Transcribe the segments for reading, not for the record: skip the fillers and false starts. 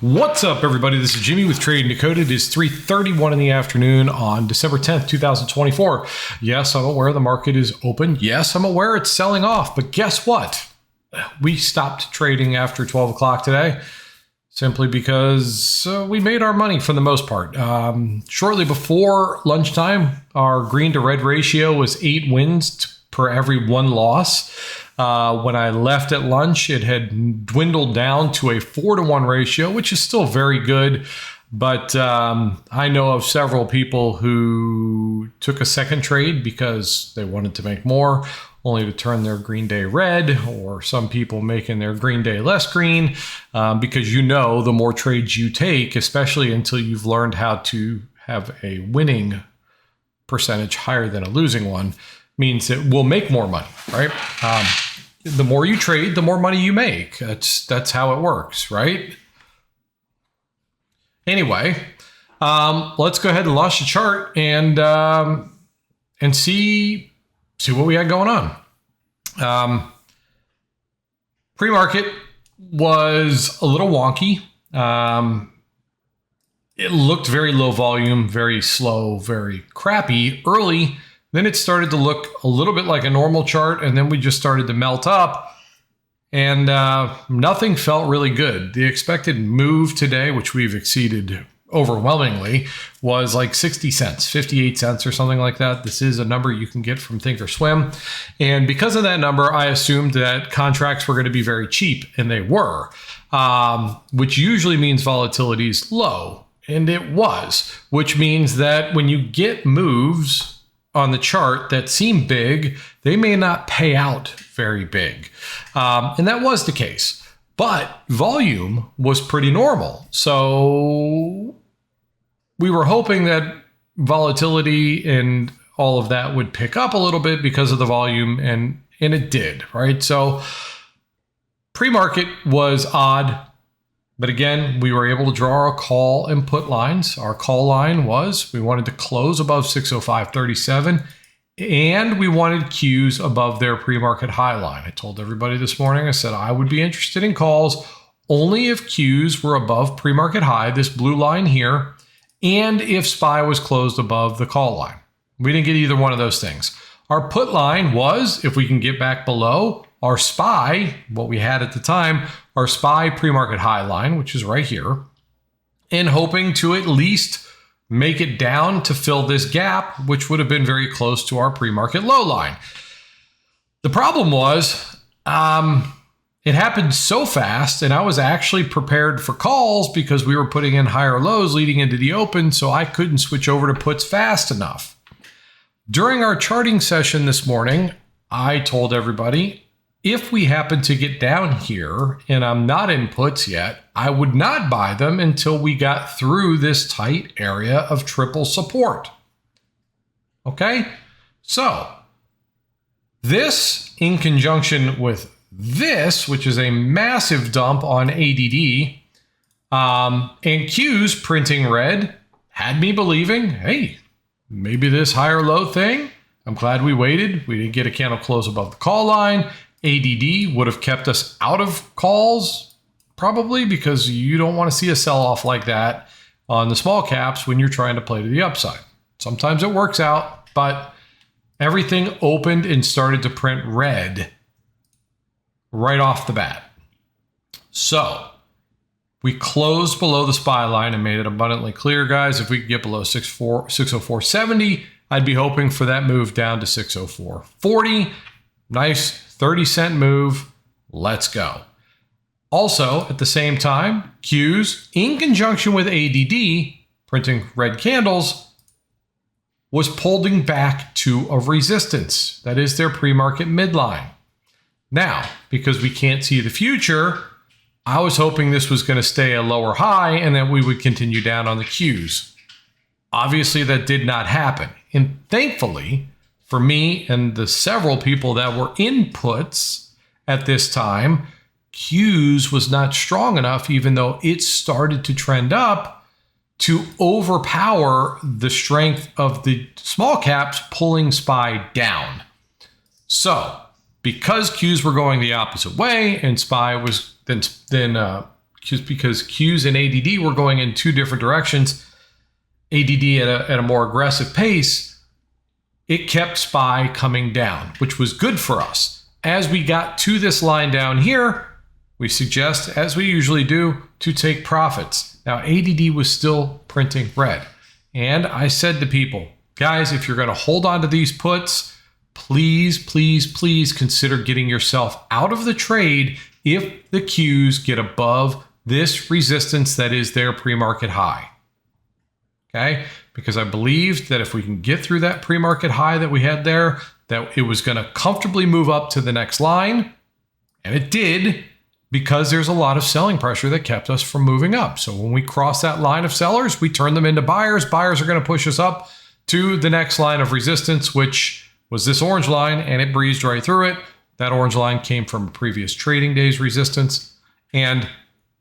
What's up, everybody? This is Jimmy with Trade Decoded. It is 3:31 in the afternoon on December 10th, 2024. Yes, I'm aware the market is open. Yes, I'm aware it's selling off. But guess what? We stopped trading after 12 o'clock today simply because we made our money for the most part. Shortly before lunchtime, our green to red ratio was 8 wins per every 1 loss. When I left at lunch, it had dwindled down to a 4-to-1 ratio, which is still very good. But I know of several people who took a second trade because they wanted to make more, only to turn their green day red, or some people making their green day less green, because the more trades you take, especially until you've learned how to have a winning percentage higher than a losing one, means it will make more money, right? The more you trade, the more money you make. That's how it works, right? Anyway, let's go ahead and launch the chart and see what we had going on. Pre-market was a little wonky. It looked very low volume, very slow, very crappy early. Then it started to look a little bit like a normal chart, and then we just started to melt up, and nothing felt really good. The expected move today, which we've exceeded overwhelmingly, was like 60 cents, 58 cents or something like that. This is a number you can get from Thinkorswim. And because of that number, I assumed that contracts were going to be very cheap, and they were, which usually means volatility is low, and it was, which means that when you get moves on the chart that seem big, they may not pay out very big. And that was the case. But volume was pretty normal. So we were hoping that volatility and all of that would pick up a little bit because of the volume, and it did, right? So pre-market was odd. But again, we were able to draw our call and put lines. Our call line was we wanted to close above 605.37, and we wanted Qs above their pre-market high line. I told everybody this morning, I said I would be interested in calls only if Qs were above pre-market high, this blue line here, and if SPY was closed above the call line. We didn't get either one of those things. Our put line was if we can get back below our SPY, what we had at the time, our SPY pre-market high line, which is right here, and hoping to at least make it down to fill this gap, which would have been very close to our pre-market low line. The problem was it happened so fast, and I was actually prepared for calls because we were putting in higher lows leading into the open, so I couldn't switch over to puts fast enough. During our charting session this morning, I told everybody, if we happen to get down here and I'm not in puts yet, I would not buy them until we got through this tight area of triple support. Okay? So this in conjunction with this, which is a massive dump on ADD, and Qs printing red, had me believing, hey, maybe this higher low thing, I'm glad we waited. We didn't get a candle close above the call line. ADD would have kept us out of calls, probably, because you don't want to see a sell-off like that on the small caps when you're trying to play to the upside. Sometimes it works out, but everything opened and started to print red right off the bat. So we closed below the SPY line and made it abundantly clear, guys, if we could get below 604.70, I'd be hoping for that move down to 604.40. Nice 30-cent move. Let's go. Also, at the same time, Qs, in conjunction with ADD, printing red candles, was pulling back to a resistance. That is their pre-market midline. Now, because we can't see the future, I was hoping this was going to stay a lower high and that we would continue down on the Qs. Obviously, that did not happen. And thankfully, for me and the several people that were in puts at this time, Qs was not strong enough, even though it started to trend up, to overpower the strength of the small caps pulling SPY down. So because Qs were going the opposite way and SPY was then just because Qs and ADD were going in two different directions, ADD at a more aggressive pace, it kept SPY coming down, which was good for us. As we got to this line down here, we suggest, as we usually do, to take profits. Now, ADD was still printing red. And I said to people, guys, if you're going to hold on to these puts, please, please, please consider getting yourself out of the trade if the Qs get above this resistance that is their pre-market high. Okay? Because I believed that if we can get through that pre-market high that we had there, that it was going to comfortably move up to the next line. And it did, because there's a lot of selling pressure that kept us from moving up. So when we cross that line of sellers, we turn them into buyers. Buyers are going to push us up to the next line of resistance, which was this orange line, and it breezed right through it. That orange line came from a previous trading day's resistance. And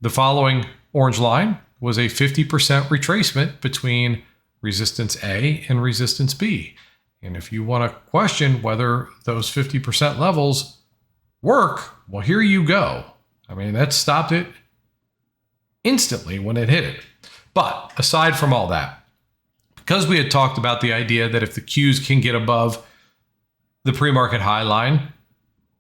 the following orange line was a 50% retracement between resistance A and resistance B. And if you want to question whether those 50% levels work, well, here you go. I mean, that stopped it instantly when it hit it. But aside from all that, because we had talked about the idea that if the Qs can get above the pre-market high line,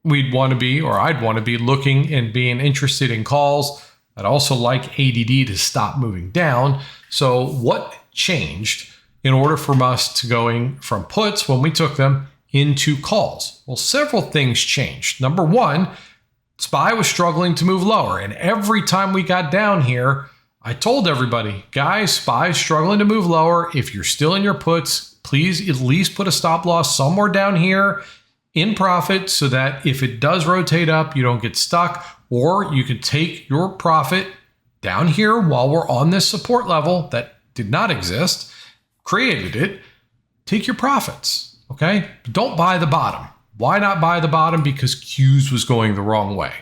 we'd want to be, or I'd want to be looking and being interested in calls. I'd also like ADD to stop moving down. So what changed in order for us to going from puts when we took them into calls? Well, several things changed. Number one, SPY was struggling to move lower. And every time we got down here, I told everybody, guys, SPY is struggling to move lower. If you're still in your puts, please at least put a stop loss somewhere down here in profit so that if it does rotate up, you don't get stuck, or you could take your profit down here while we're on this support level that did not exist, created it, take your profits, okay? But don't buy the bottom. Why not buy the bottom? Because Qs was going the wrong way.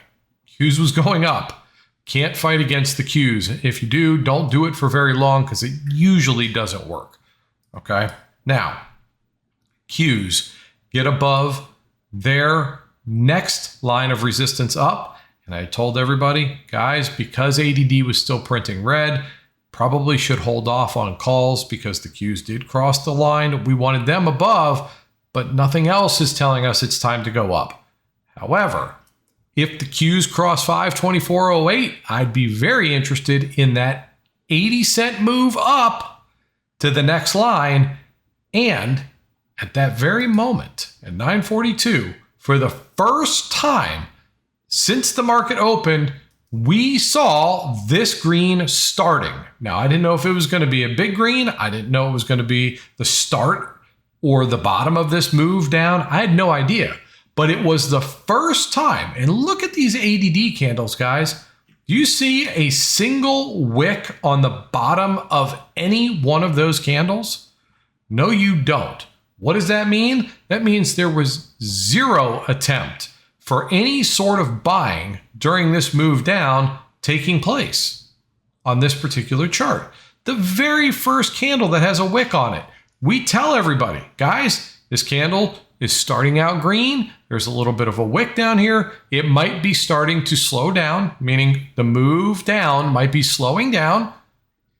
Qs was going up. Can't fight against the Qs. If you do, don't do it for very long because it usually doesn't work, okay? Now, Qs get above their next line of resistance up. And I told everybody, guys, because ADD was still printing red, probably should hold off on calls because the Qs did cross the line. We wanted them above, but nothing else is telling us it's time to go up. However, if the Qs cross 524.08, I'd be very interested in that 80-cent move up to the next line. And at that very moment, at 9:42, for the first time since the market opened, we saw this green starting. Now, I didn't know if it was going to be a big green. I didn't know it was going to be the start or the bottom of this move down. I had no idea. But it was the first time. And look at these ADD candles, guys. Do you see a single wick on the bottom of any one of those candles? No, you don't. What does that mean? That means there was zero attempt for any sort of buying during this move down taking place on this particular chart. The very first candle that has a wick on it, we tell everybody, guys, this candle is starting out green. There's a little bit of a wick down here. It might be starting to slow down, meaning the move down might be slowing down.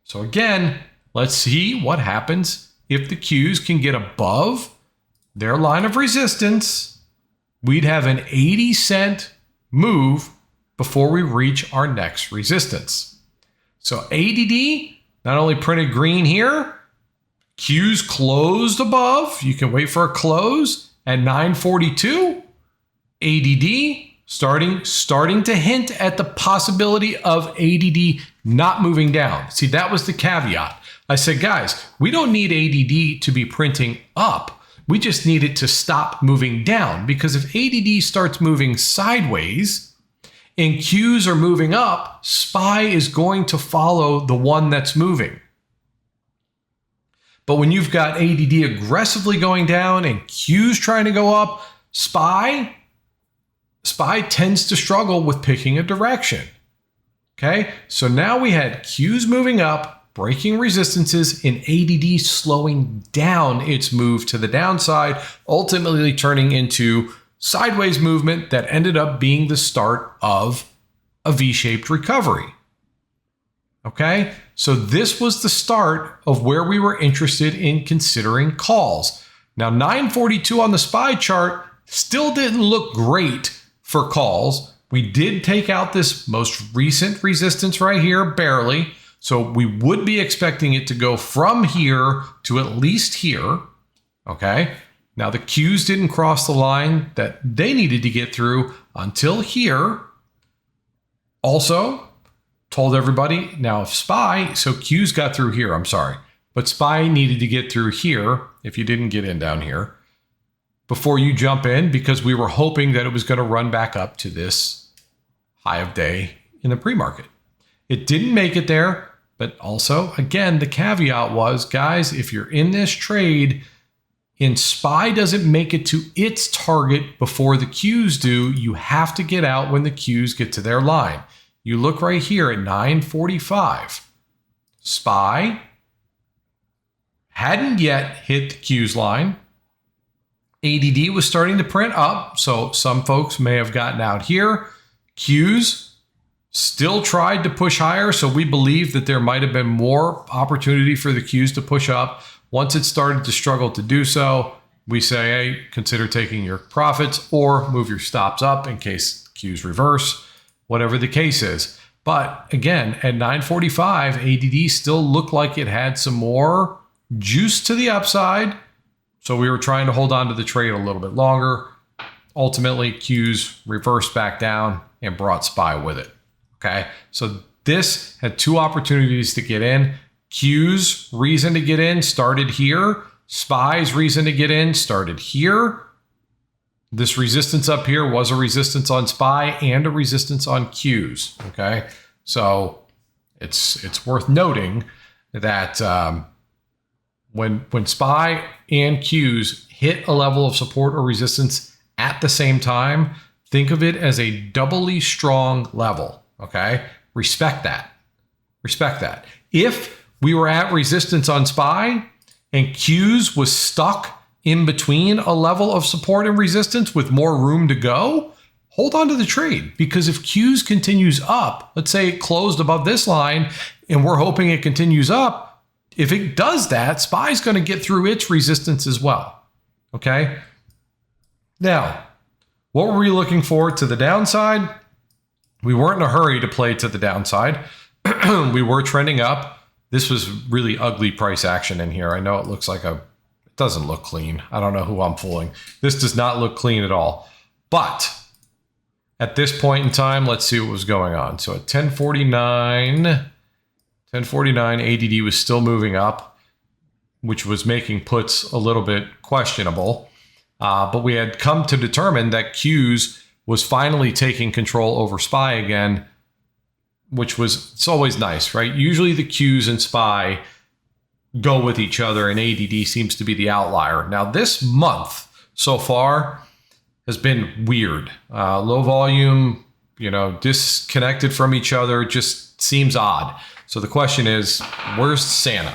So again, let's see what happens if the Qs can get above their line of resistance. We'd have an 80-cent move before we reach our next resistance. So ADD not only printed green here, Qs closed above. You can wait for a close at 9:42. ADD starting to hint at the possibility of ADD not moving down. See, that was the caveat. I said, guys, we don't need ADD to be printing up. We just need it to stop moving down, because if ADD starts moving sideways and Qs are moving up, SPY is going to follow the one that's moving. But when you've got ADD aggressively going down and Qs trying to go up, SPY tends to struggle with picking a direction. Okay, so now we had Qs moving up, breaking resistances, and ADD slowing down its move to the downside, ultimately turning into sideways movement that ended up being the start of a V-shaped recovery. Okay, so this was the start of where we were interested in considering calls. Now, 942 on the SPY chart still didn't look great for calls. We did take out this most recent resistance right here, barely. So we would be expecting it to go from here to at least here. Okay, now the Qs didn't cross the line that they needed to get through until here. Also, told everybody, now if SPY, so Qs got through here, I'm sorry, but SPY needed to get through here if you didn't get in down here before you jump in, because we were hoping that it was going to run back up to this high of day in the pre-market. It didn't make it there, but also, again, the caveat was, guys, if you're in this trade and SPY doesn't make it to its target before the Qs do, you have to get out when the Qs get to their line. You look right here at 945. SPY hadn't yet hit the Qs line. ADD was starting to print up, so some folks may have gotten out here. Qs still tried to push higher, so we believe that there might have been more opportunity for the Qs to push up. Once it started to struggle to do so, we say, hey, consider taking your profits or move your stops up in case Qs reverse, whatever the case is. But again, at 945, ADD still looked like it had some more juice to the upside. So we were trying to hold on to the trade a little bit longer. Ultimately, Qs reversed back down and brought SPY with it. Okay, so this had two opportunities to get in. Q's reason to get in started here. SPY's reason to get in started here. This resistance up here was a resistance on SPY and a resistance on Q's. Okay, so it's worth noting that when SPY and Q's hit a level of support or resistance at the same time, think of it as a doubly strong level. Okay, respect that. Respect that. If we were at resistance on SPY and Q's was stuck in between a level of support and resistance with more room to go, hold on to the trade, because if Q's continues up, let's say it closed above this line and we're hoping it continues up, if it does that, SPY is going to get through its resistance as well. Okay. Now, what were we looking for to the downside? We weren't in a hurry to play to the downside. We were trending up. This was really ugly price action in here. I know it looks like it doesn't look clean. I don't know who I'm fooling. This does not look clean at all. But at this point in time, let's see what was going on. So at 1049, ADD was still moving up, which was making puts a little bit questionable. But we had come to determine that Q's was finally taking control over SPY again, which was, it's always nice, right? Usually the Qs and SPY go with each other and ADD seems to be the outlier. Now this month so far has been weird. Low volume, disconnected from each other, just seems odd. So the question is, where's Santa?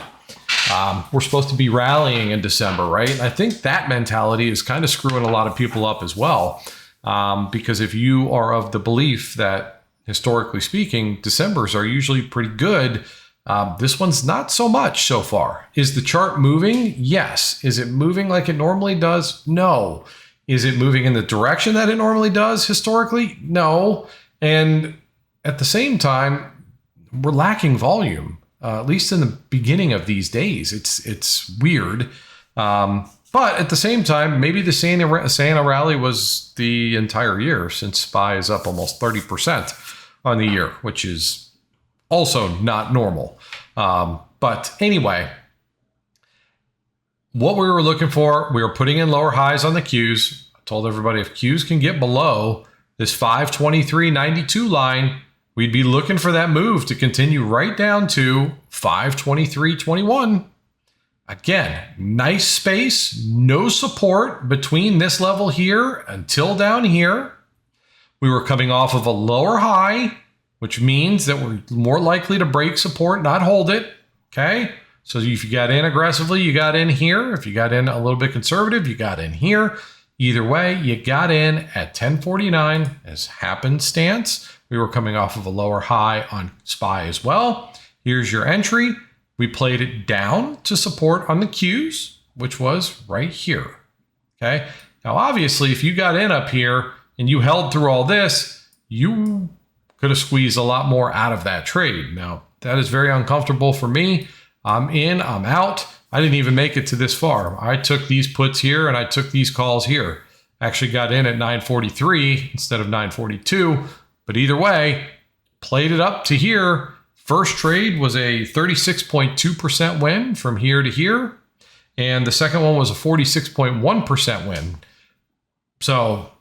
We're supposed to be rallying in December, right? And I think that mentality is kind of screwing a lot of people up as well. Because if you are of the belief that, historically speaking, Decembers are usually pretty good, this one's not so much so far. Is the chart moving? Yes. Is it moving like it normally does? No. Is it moving in the direction that it normally does historically? No. And at the same time, we're lacking volume, at least in the beginning of these days. It's weird. But at the same time, maybe the Santa rally was the entire year, since SPY is up almost 30% on the year, which is also not normal. But anyway, what we were looking for, we were putting in lower highs on the Qs. I told everybody if Qs can get below this 523.92 line, we'd be looking for that move to continue right down to 523.21. Again, nice space, no support between this level here until down here. We were coming off of a lower high, which means that we're more likely to break support, not hold it. Okay. So if you got in aggressively, you got in here. If you got in a little bit conservative, you got in here. Either way, you got in at 1049 as happenstance. We were coming off of a lower high on SPY as well. Here's your entry. We played it down to support on the Qs, which was right here. Okay. Now, obviously, if you got in up here and you held through all this, you could have squeezed a lot more out of that trade. Now, that is very uncomfortable for me. I'm in, I'm out. I didn't even make it to this far. I took these puts here and I took these calls here. Actually got in at 943 instead of 942. But either way, played it up to here. First trade was a 36.2% win from here to here. And the second one was a 46.1% win. So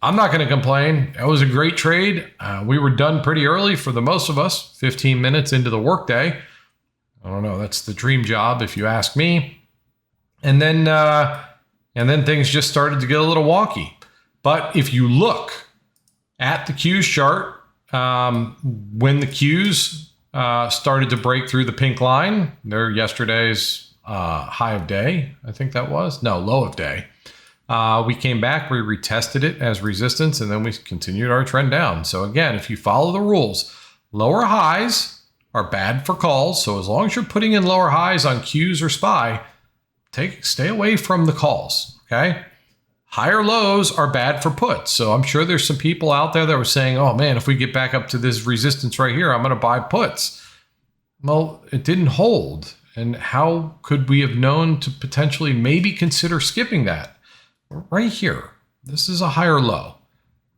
I'm not going to complain. That was a great trade. We were done pretty early for the most of us, 15 minutes into the workday. I don't know. That's the dream job, if you ask me. And then things just started to get a little wonky. But if you look at the Qs chart, when the Qs started to break through the pink line, they're yesterday's high of day, I think that was. No, low of day. We came back, we retested it as resistance, and then we continued our trend down. So again, if you follow the rules, lower highs are bad for calls. So as long as you're putting in lower highs on Qs or SPY, stay away from the calls, okay? Higher lows are bad for puts. So I'm sure there's some people out there that were saying, oh man, if we get back up to this resistance right here, I'm going to buy puts. Well, it didn't hold. And how could we have known to potentially maybe consider skipping that? Right here, this is a higher low.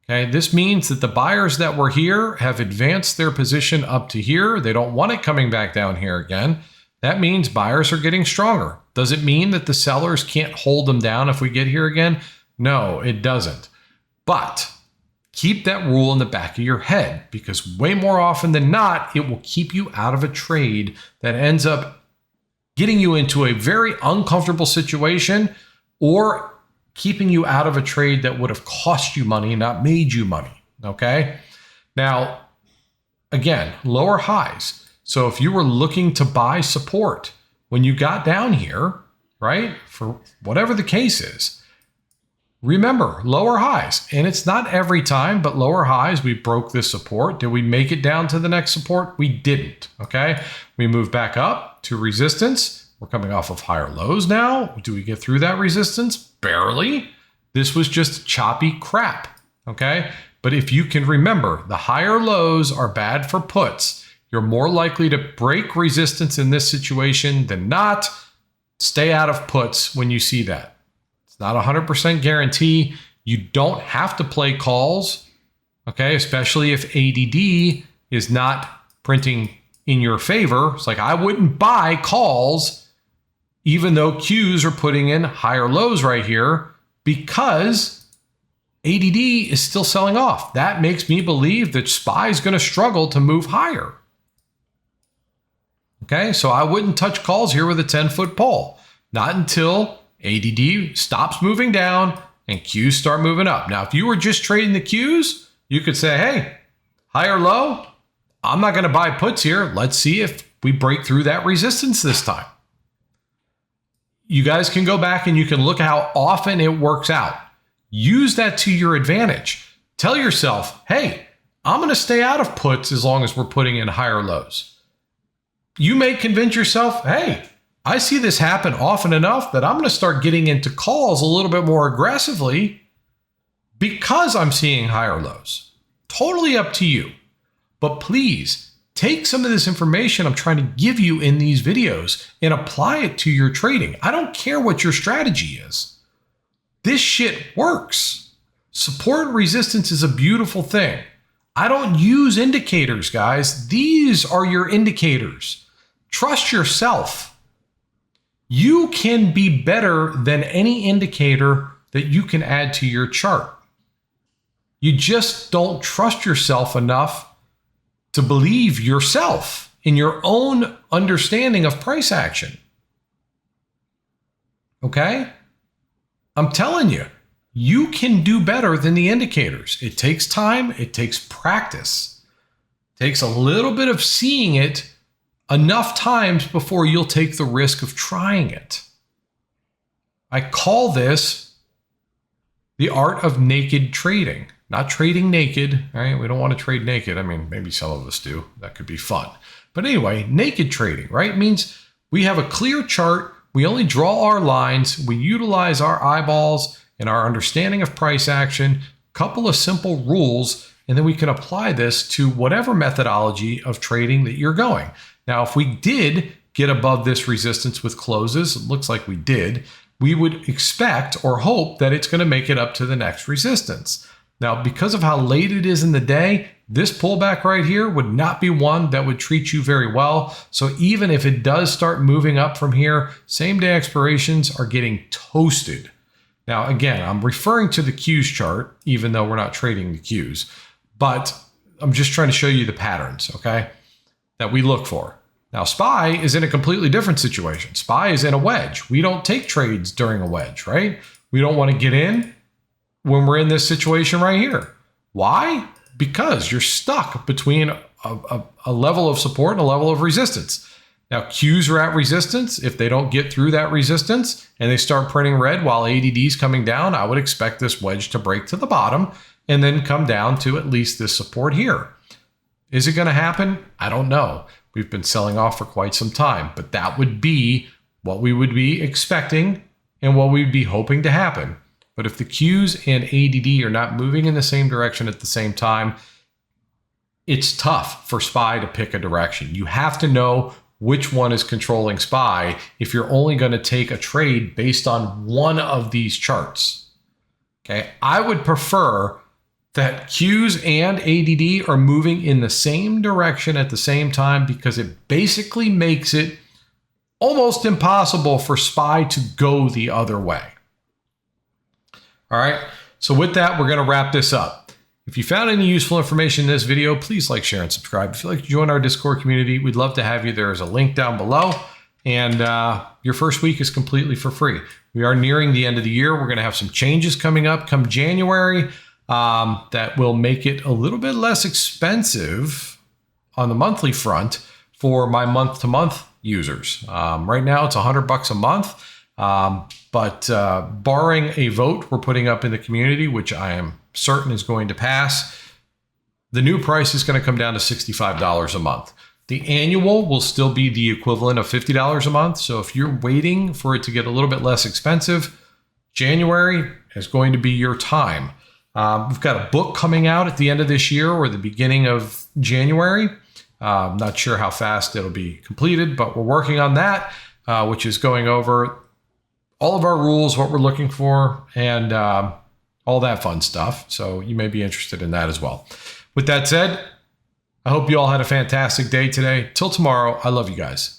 Okay, this means that the buyers that were here have advanced their position up to here. They don't want it coming back down here again. That means buyers are getting stronger. Does it mean that the sellers can't hold them down if we get here again? No, it doesn't. But keep that rule in the back of your head, because way more often than not, it will keep you out of a trade that ends up getting you into a very uncomfortable situation, or keeping you out of a trade that would have cost you money, not made you money, okay? Now, again, lower highs. So if you were looking to buy support when you got down here, right, for whatever the case is, remember, lower highs. And it's not every time, but lower highs, we broke this support. Did we make it down to the next support? We didn't, okay? We moved back up to resistance. We're coming off of higher lows now. Do we get through that resistance? Barely. This was just choppy crap, okay? But if you can remember, the higher lows are bad for puts. You're more likely to break resistance in this situation than not. Stay out of puts when you see that. It's not a 100% guarantee. You don't have to play calls, okay? Especially if ADD is not printing in your favor. It's like, I wouldn't buy calls even though Qs are putting in higher lows right here, because ADD is still selling off. That makes me believe that SPY is going to struggle to move higher. Okay, so I wouldn't touch calls here with a 10-foot pole. Not until ADD stops moving down and Qs start moving up. Now, if you were just trading the Qs, you could say, hey, higher low, I'm not going to buy puts here. Let's see if we break through that resistance this time. You guys can go back and you can look at how often it works out. Use that to your advantage. Tell yourself, hey, I'm going to stay out of puts as long as we're putting in higher lows. You may convince yourself, hey, I see this happen often enough that I'm going to start getting into calls a little bit more aggressively because I'm seeing higher lows. Totally up to you. But please, take some of this information I'm trying to give you in these videos and apply it to your trading. I don't care what your strategy is. This shit works. Support and resistance is a beautiful thing. I don't use indicators, guys. These are your indicators. Trust yourself. You can be better than any indicator that you can add to your chart. You just don't trust yourself enough to believe yourself in your own understanding of price action. Okay? I'm telling you, you can do better than the indicators. It takes time. It takes practice. It takes a little bit of seeing it enough times before you'll take the risk of trying it. I call this the art of naked trading. Not trading naked, right? We don't want to trade naked. I mean, maybe some of us do. That could be fun. But anyway, naked trading, right? Means we have a clear chart. We only draw our lines. We utilize our eyeballs and our understanding of price action, couple of simple rules, and then we can apply this to whatever methodology of trading that you're going. Now, if we did get above this resistance with closes, it looks like we did, we would expect or hope that it's going to make it up to the next resistance. Now, because of how late it is in the day, this pullback right here would not be one that would treat you very well. So even if it does start moving up from here, same day expirations are getting toasted. Now, again, I'm referring to the Qs chart, even though we're not trading the Qs, but I'm just trying to show you the patterns, okay, that we look for. Now, SPY is in a completely different situation. SPY is in a wedge. We don't take trades during a wedge, right? We don't want to get in when we're in this situation right here. Why? Because you're stuck between a level of support and a level of resistance. Now, Qs are at resistance. If they don't get through that resistance and they start printing red while ADD is coming down, I would expect this wedge to break to the bottom and then come down to at least this support here. Is it going to happen? I don't know. We've been selling off for quite some time, but that would be what we would be expecting and what we'd be hoping to happen. But if the Qs and ADD are not moving in the same direction at the same time, it's tough for SPY to pick a direction. You have to know which one is controlling SPY if you're only going to take a trade based on one of these charts. Okay, I would prefer that Qs and ADD are moving in the same direction at the same time, because it basically makes it almost impossible for SPY to go the other way. All right, so with that, we're going to wrap this up. If you found any useful information in this video, please like, share, and subscribe. If you'd like to join our Discord community, we'd love to have you. There is a link down below, and your first week is completely for free. We are nearing the end of the year. We're going to have some changes coming up come January that will make it a little bit less expensive on the monthly front for my month-to-month users. Right now, it's $100 a month. But barring a vote we're putting up in the community, which I am certain is going to pass, the new price is going to come down to $65 a month. The annual will still be the equivalent of $50 a month. So if you're waiting for it to get a little bit less expensive, January is going to be your time. We've got a book coming out at the end of this year or the beginning of January. I'm not sure how fast it'll be completed, but we're working on that, which is going over all of our rules, what we're looking for, and all that fun stuff. So you may be interested in that as well. With that said, I hope you all had a fantastic day today. Till tomorrow, I love you guys.